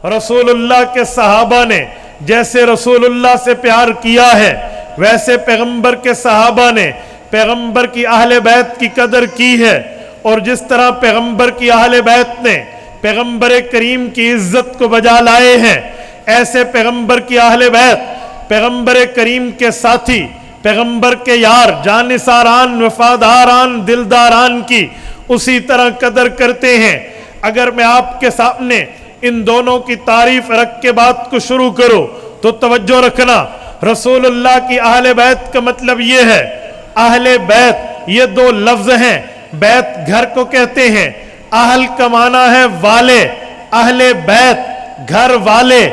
रसूलुल्लाह के सहाबा ने जैसे रसूलुल्लाह से प्यार किया है, वैसे पैगंबर के सहाबा ने पैगंबर की अहले बैत की कदर की है। और जिस तरह पैगंबर की अहले बैत ने पैगंबर करीम की इज्जत को बजा लाए हैं, ऐसे पैगंबर की अहले बैत पैगंबर करीम के साथी, पैगंबर के यार, जानिसारान, वफादारान, दिलदारान की उसी तरह कदर करते हैं। अगर मैं आपके सामने इन दोनों की तारीफ रख के बात को शुरू करूं तो तवज्जो रखना, रसूलुल्लाह की अहले बैत का मतलब ये है, अहले बैत ये दो लफ्ज हैं, बैत घर को कहते हैं, अहल का माना है वाले, अहले बैत घर वाले,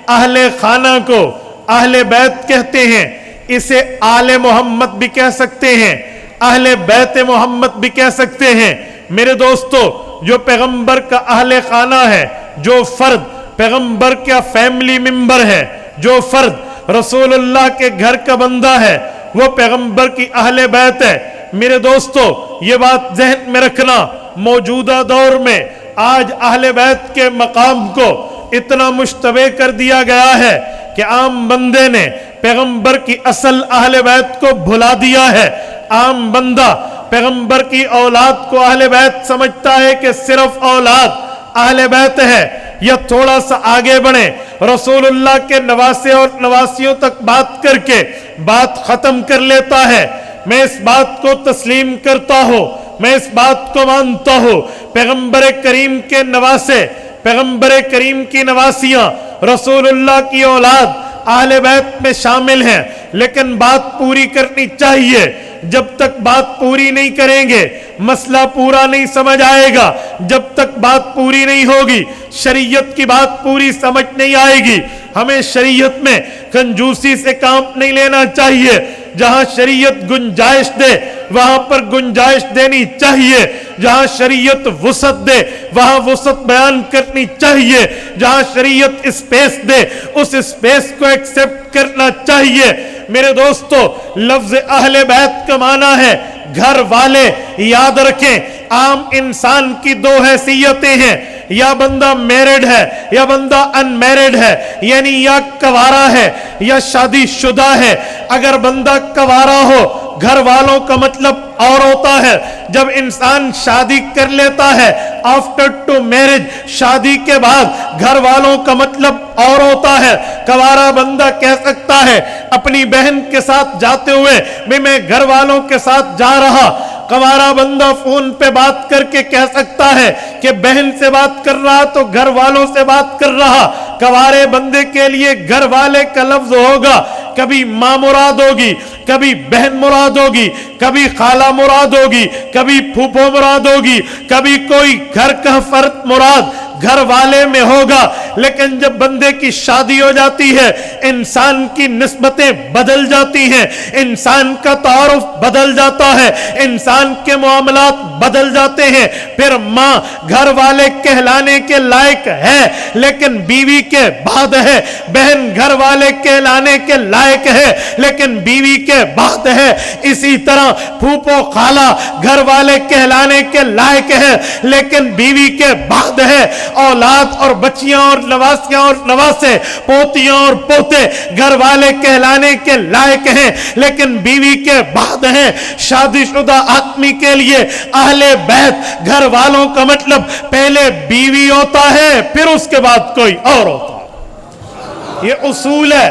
अहले खाना को अहले बैत कहते हैं। इसे आले मोहम्मद भी कह सकते हैं, अहले बैत मोहम्मद भी कह सकते हैं। मेरे दोस्तों, जो पैगंबर का अहले खाना है, जो फर्द पैगंबर का फैमिली मेंबर है, जो फर्द रसूलुल्लाह के घर का बंदा है, वो पैगंबर की अहले बैत है। मेरे दोस्तों, ये बात ज़हन में रखना, मौजूदा दौर में आज अहले बैत के मकाम को इतना मुश्तबे कर दिया गया है कि आम बंदे ने पैगंबर की असल अहले बैत को भुला दिया है। आम बंदा पैगंबर की औलाद को अहले बैत समझता है कि सिर्फ औलाद अहले बैत है, या थोड़ा सा आगे बढ़े रसूलुल्लाह के नवासे और नवासियों तक बात करके बात खत्म कर लेता है। मैं इस बात को तस्लीम करता हूँ, मैं इस बात को मानता हूँ, पैगंबर करीम के नवासे, पैगंबर करीम की नवासियां रसूलुल्लाह की औलाद अहले बैत में शामिल हैं। लेकिन बात पूरी करनी चाहिए, जब तक बात पूरी नहीं करेंगे मसला पूरा नहीं समझ आएगा। जब तक बात पूरी नहीं होगी शरीयत की बात पूरी समझ नहीं आएगी। हमें शरीयत में कंजूसी से काम नहीं लेना चाहिए, जहां शरीयत गुंजाइश दे वहां पर गुंजाइश देनी चाहिए, जहां शरीयत वुसत दे वहां वुसत बयान करनी चाहिए, जहां शरीयत स्पेस दे उस स्पेस को एक्सेप्ट करना चाहिए। मेरे दोस्तों, लफ्ज अहले बैत का माना है घर वाले। याद रखें, आम इंसान की दो हैसियतें हैं, या बंदा मैरिड है या बंदा अनमैरिड है, यानी या कवारा है या शादीशुदा है। अगर बंदा कवारा हो, घर वालों का मतलब और होता है जब इंसान शादी कर लेता है, आफ्टर टू मैरिज, शादी के बाद घर वालों का मतलब और होता है। कवारा बंदा कह सकता है अपनी बहन के साथ जाते हुए भी मैं घर वालों के साथ जा रहा। कवारा बंदा फोन पे बात करके कह सकता है कि बहन से बात कर रहा तो घर वालों से बात कर रहा। कवारे बंदे के लिए घर वाले का लफ्ज होगा, कभी माँ मुराद होगी, कभी बहन मुराद होगी, कभी खाला मुराद होगी, कभी फूफो मुराद होगी, कभी कोई घर का फर्द मुराद घर वाले में होगा। लेकिन जब बंदे की शादी हो जाती है इंसान की निस्बतें बदल जाती हैं, इंसान का तारुफ बदल जाता है, इंसान के मामलात बदल जाते हैं। फिर माँ घर वाले कहलाने के लायक है लेकिन बीवी के बाद है, बहन घर वाले कहलाने के लायक है लेकिन बीवी के बाद है। इसी तरह फूफो खाला घर वाले कहलाने के लायक है लेकिन बीवी के बाद है। औलाद और बच्चियां और नवासियां और नवासे, पोतियां और पोते घर वाले कहलाने के लायक हैं लेकिन बीवी के बाद हैं। शादीशुदा आदमी के लिए अहले बैत घर वालों का मतलब पहले बीवी होता है फिर उसके बाद कोई और होता है। ये उसूल है,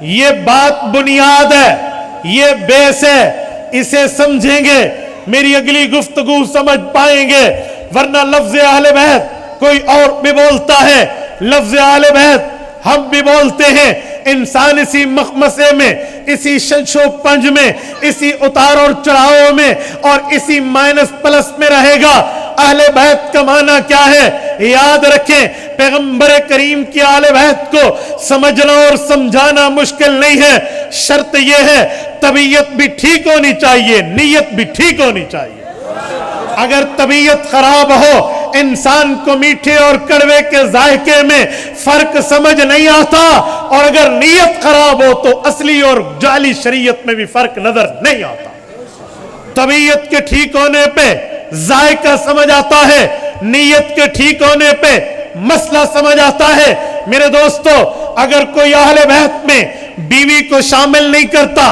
ये बात बुनियाद है, ये बेस है। इसे समझेंगे मेरी अगली गुफ्तगू समझ पाएंगे, वरना लफ्ज अहले बैत कोई और भी बोलता है, लफ्ज अहले बैत हम भी बोलते हैं। इंसान इसी मखमसे में, इसी शंशो पंज में, इसी उतार और चढ़ाव में और इसी माइनस प्लस में रहेगा। अहले बैत का माना क्या है याद रखें। पैगंबर करीम की अहले बैत को समझना और समझाना मुश्किल नहीं है, शर्त यह है तबीयत भी ठीक होनी चाहिए, नीयत भी ठीक होनी चाहिए। अगर तबीयत खराब हो, इंसान को मीठे और कड़वे के जायके में फर्क समझ नहीं आता, और अगर नीयत खराब हो तो असली और जाली शरीयत में भी फर्क नजर नहीं आता। तबीयत के ठीक होने पे जायका समझ आता है, नीयत के ठीक होने पे مسئلہ سمجھ آتا ہے۔ میرے دوستو، اگر کوئی اہل بیت میں بیوی کو شامل نہیں کرتا،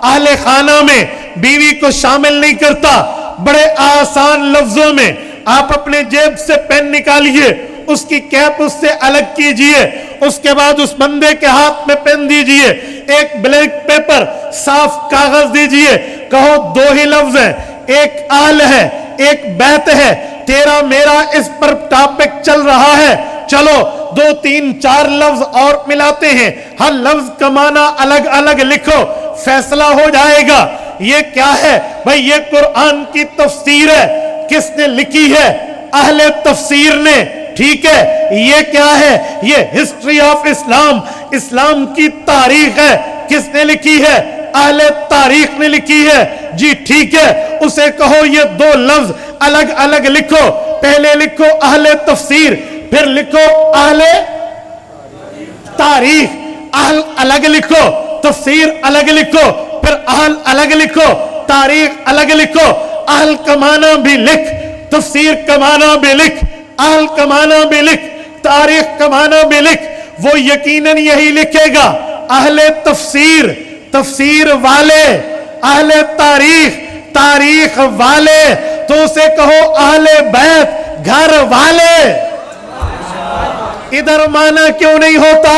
اہل خانہ میں بیوی کو شامل نہیں کرتا، بڑے آسان لفظوں میں آپ اپنے جیب سے پین نکالیے، اس کی کیپ اس سے الگ کیجئے، اس کے بعد اس بندے کے ہاتھ میں پین دیجئے، ایک بلیک پیپر صاف کاغذ دیجئے، کہو دو ہی لفظ ہیں، ایک اہل ہے ایک بیت ہے، تیرا میرا اس پر ٹاپک چل رہا ہے، چلو 2 3 4 لفظ اور ملاتے ہیں، ہر لفظ کا معنی الگ الگ لکھو، فیصلہ ہو جائے گا۔ یہ کیا ہے بھائی؟ یہ قرآن کی تفسیر ہے۔ کس نے لکھی ہے؟ اہل تفسیر نے، ٹھیک ہے۔ یہ کیا ہے؟ یہ ہسٹری آف اسلام، اسلام کی تاریخ ہے۔ کس نے لکھی ہے؟ اہل تاریخ نے لکھی ہے۔ جی ٹھیک ہے، اسے کہو یہ 2 لفظ الگ الگ لکھو، پہلے لکھو اہل تفسیر، پھر لکھو اہل تاریخ، اہل الگ لکھو، تفسیر الگ لکھو، پھر اہل الگ لکھو، تاریخ الگ لکھو، اہل کا معنی بھی لکھ، تفسیر کا معنی بھی لکھ، اہل کا معنی بھی لکھ، تاریخ کا معنی بھی لکھ۔ وہ یقیناً یہی لکھے گا، اہل تفسیر تفسیر والے، اہل تاریخ تاریخ والے، تو اسے کہو اہل بیت گھر والے۔ ادھر معنی کیوں نہیں ہوتا؟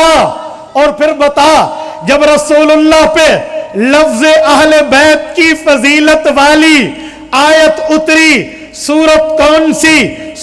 اور پھر بتا، جب رسول اللہ پہ لفظ اہل بیت کی فضیلت والی آیت اتری، سورت کون سی؟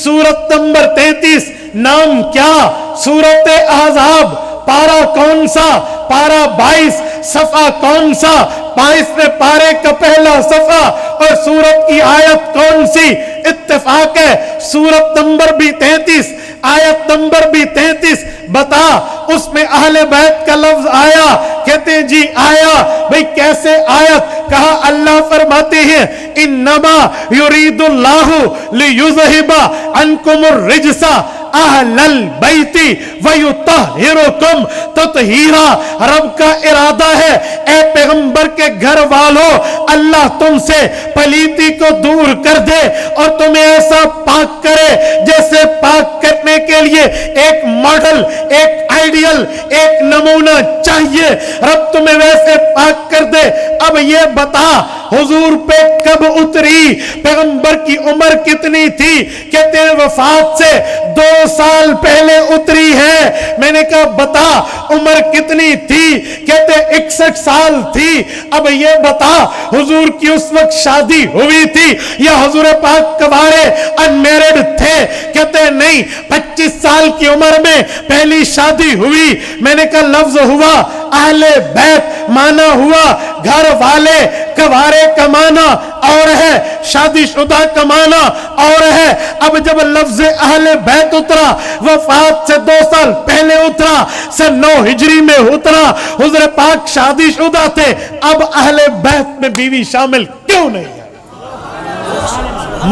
سورت نمبر 33، نام کیا؟ سورت احزاب، پارہ کون سا؟ پارہ 22، صفحہ کون سا؟ 22 پارے کا پہلا صفحہ، اور سورت کی آیت کون سی؟ اتفاق ہے سورت نمبر بھی 33، آیت نمبر بھی 33۔ بتا، اس میں اہل بیت کا لفظ آیا؟ کہتے ہیں جی آیا۔ بھئی کیسے آیت؟ کہا اللہ فرماتے ہیں انما یرید اللہ لیذہب عنکم الرجس اہل البیت ویطہرکم تطہیرا۔ رب کا ارادہ ہے اے پیغمبر کے گھر والوں، اللہ تم سے پلیتی کو دور کر دے اور تمہیں ایسا پاک کرے جیسے پاک کرنے کے لیے ایک ماڈل، ایک آئیڈیل، ایک نمونہ چاہیے، رب تمہیں ویسے پاک کر دے۔ اب یہ بتا حضور پہ کب اتری؟ پیغمبر کی عمر کتنی تھی؟ کہتے ہیں وفات سے 2 سال پہلے اتری ہے۔ میں نے کہا بتا عمر کتنی تھی؟ کہتے 61 سال تھی۔ اب یہ بتا حضور کی اس وقت شادی ہوئی تھی یا حضور پاک کبارے انمیرڈ تھے؟ کہتے نہیں، 25 سال کی عمر میں پہلی شادی ہوئی۔ میں نے کہا لفظ ہوا اہل بیت، معنی ہوا گھر والے، کبارے کا معنی اور ہے، شادی شدہ کا معنی اور ہے۔ اب جب لفظ اہل بیت اترا، وفات سے 2 سال پہلے اترا، سن 9 ہجری میں اترا، حضور پاک شادی شدہ تھے، اب اہل بیت میں بیوی شامل کیوں نہیں ہے؟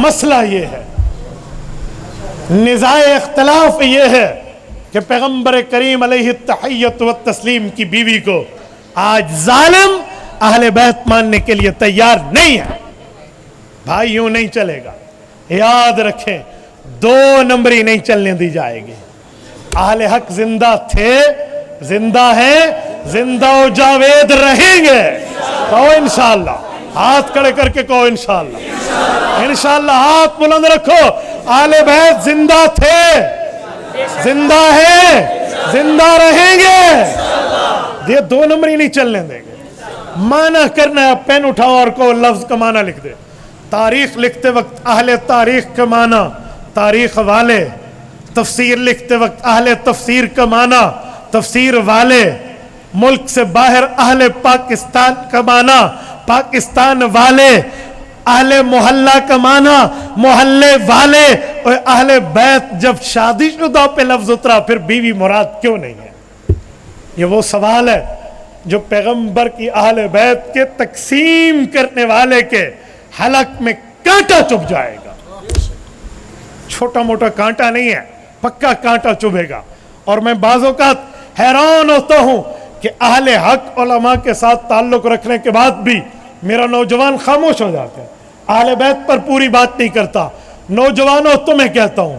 مسئلہ یہ ہے، نزاع اختلاف یہ ہے کہ پیغمبر کریم علیہ التحیت والتسلیم کی بیوی کو آج ظالم اہل بیت ماننے کے لیے تیار نہیں ہے۔ بھائی یوں نہیں چلے گا، یاد رکھیں 2 نمبری نہیں چلنے دی جائے گی۔ اہل حق زندہ تھے، زندہ ہیں، زندہ و جاوید رہیں گے۔ کہو انشاءاللہ، ہاتھ کھڑے کر کے کہو انشاءاللہ، انشاءاللہ ہاتھ بلند رکھو۔ اہل بیت زندہ تھے، زندہ ہیں، زندہ رہیں گے۔ یہ 2 نمبری نہیں چلنے دیں گے۔ معنی کرنا ہے، پین اٹھاؤ اور کو لفظ کا معنی لکھ دے۔ تاریخ لکھتے وقت اہل تاریخ کا معنی تاریخ والے، تفسیر لکھتے وقت اہل تفسیر کا معنی تفسیر والے، ملک سے باہر اہل پاکستان کا معنی پاکستان والے، اہل محلہ کا معنی محلے والے۔ اور اہل بیت جب شادی شدہ پہ لفظ اترا، پھر بیوی مراد کیوں نہیں ہے؟ یہ وہ سوال ہے جو پیغمبر کی اہل بیت کے تقسیم کرنے والے کے حلق میں کانٹا چبھ جائے گا۔ چھوٹا موٹا کانٹا نہیں ہے، پکا کانٹا چبھے گا۔ اور میں بعض اوقات حیران ہوتا ہوں کہ اہل حق علماء کے ساتھ تعلق رکھنے کے بعد بھی میرا نوجوان خاموش ہو جاتے ہیں، اہل بیت پر پوری بات نہیں کرتا۔ نوجوانوں تمہیں کہتا ہوں،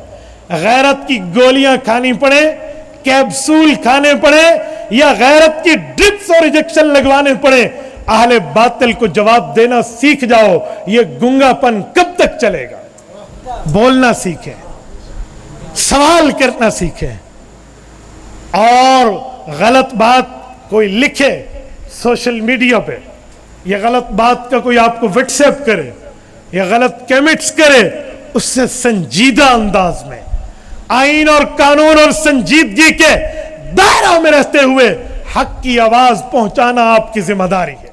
غیرت کی گولیاں کھانی پڑے، کیپسول کھانے پڑے، یا غیرت کی ڈرپس اور انجیکشن لگوانے پڑے، اہل باطل کو جواب دینا سیکھ جاؤ۔ یہ گنگا پن کب تک چلے گا؟ بولنا سیکھیں، سوال کرنا سیکھیں، اور غلط بات کوئی لکھے سوشل میڈیا پہ، یہ غلط بات کا کوئی آپ کو واٹس ایپ کرے یا غلط کیمنٹس کرے، اس سے سنجیدہ انداز میں، آئین اور قانون اور سنجیدگی کے دائرہ میں رہتے ہوئے حق کی آواز پہنچانا آپ کی ذمہ داری ہے۔